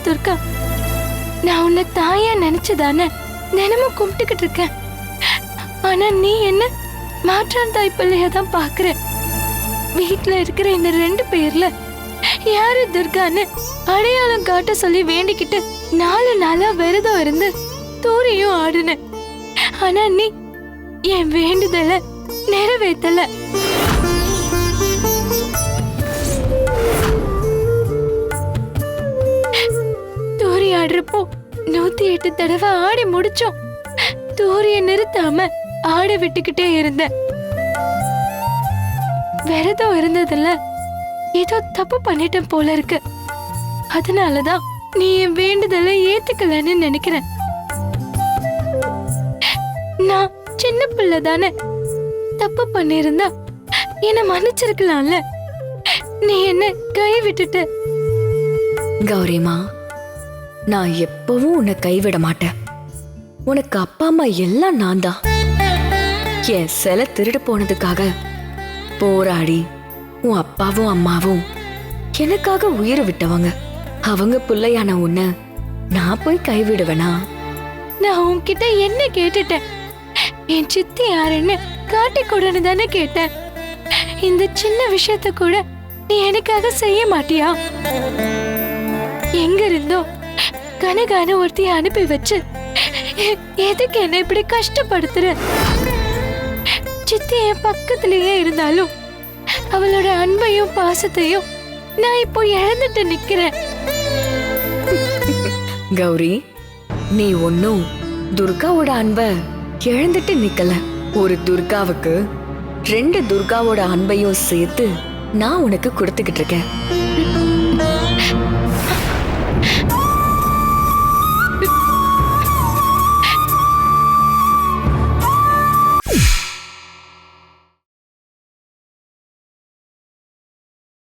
துர்கா, நான் உன்னை தாயா நினைச்சுதானே தினமும் கும்பிட்டுக்கிட்டு இருக்கேன். ஆனா நீ என்ன மாற்றான் தாய் பிள்ளையதான் பாக்குற. வீட்டுல இருக்கிற இந்த 2 பேர்ல யாரு துர்கான்னு அடையாளம் காட்ட சொல்லி வேண்டிக்கிட்டு 4 நாளா விரதம் இருந்து தூரியும் ஆடுன. ஆனா நீ என் வேண்டுதல நிறைவேத்தல. தூரி ஆடுறப்போ 108 தடவை ஆடி முடிச்சோம். தூரிய நிறுத்தாம ஆட விட்டுக்கிட்டே இருந்த. விரதம் இருந்ததுல ஏதோ தப்பு பண்ணிட்டேன் போல இருக்கு. அதனாலதான் நீ என் வேண்டுதலை ஏத்துக்கலன்னு நினைக்கிறேன். நான் சின்ன பிள்ளை தானே, தப்பு பண்ணிருந்தா என்ன மன்னிச்சிருக்கலாம்ல. நீ என்ன கை விட்டுட்ட. கௌரிமா, நான் எப்பவும் உன்னை கைவிட மாட்டேன். உனக்கு அப்பா அம்மா எல்லாம் நான் தான். என் சிலை திருடு போனதுக்காக போராடி உன் அப்பாவும் அம்மாவும் எனக்காக உயிரை விட்டவங்க. அவங்க பிள்ளையான உன்னை நான் போய் கைவிடுவேனா? நான் உன்கிட்ட என்ன கேட்டுட்டேன்? என் சித்தி யாருன்னு காட்டி கொடுன்னு தானே கேட்டேன். இந்த சின்ன விஷயத்த கூட நீ எனக்காக செய்ய மாட்டியா? எங்க இருந்தோ கனகான ஒருத்தைய அனுப்பி வச்சு எதுக்கு என்ன இப்படி கஷ்டப்படுத்துற? சித்தி என் பக்கத்திலேயே இருந்தாலும் அவளோட அன்பையும் பாசத்தையும் நான் இப்போ இழந்துட்டு நிக்கிறேன். கௌரி, நீ ஒன்னும் துர்காவோட அன்ப இழந்துட்டு நிக்கல. ஒரு துர்காவுக்கு 2 துர்காவோட அன்பையும் சேர்த்து நான் உனக்கு கொடுத்துக்கிட்டு இருக்கேன்.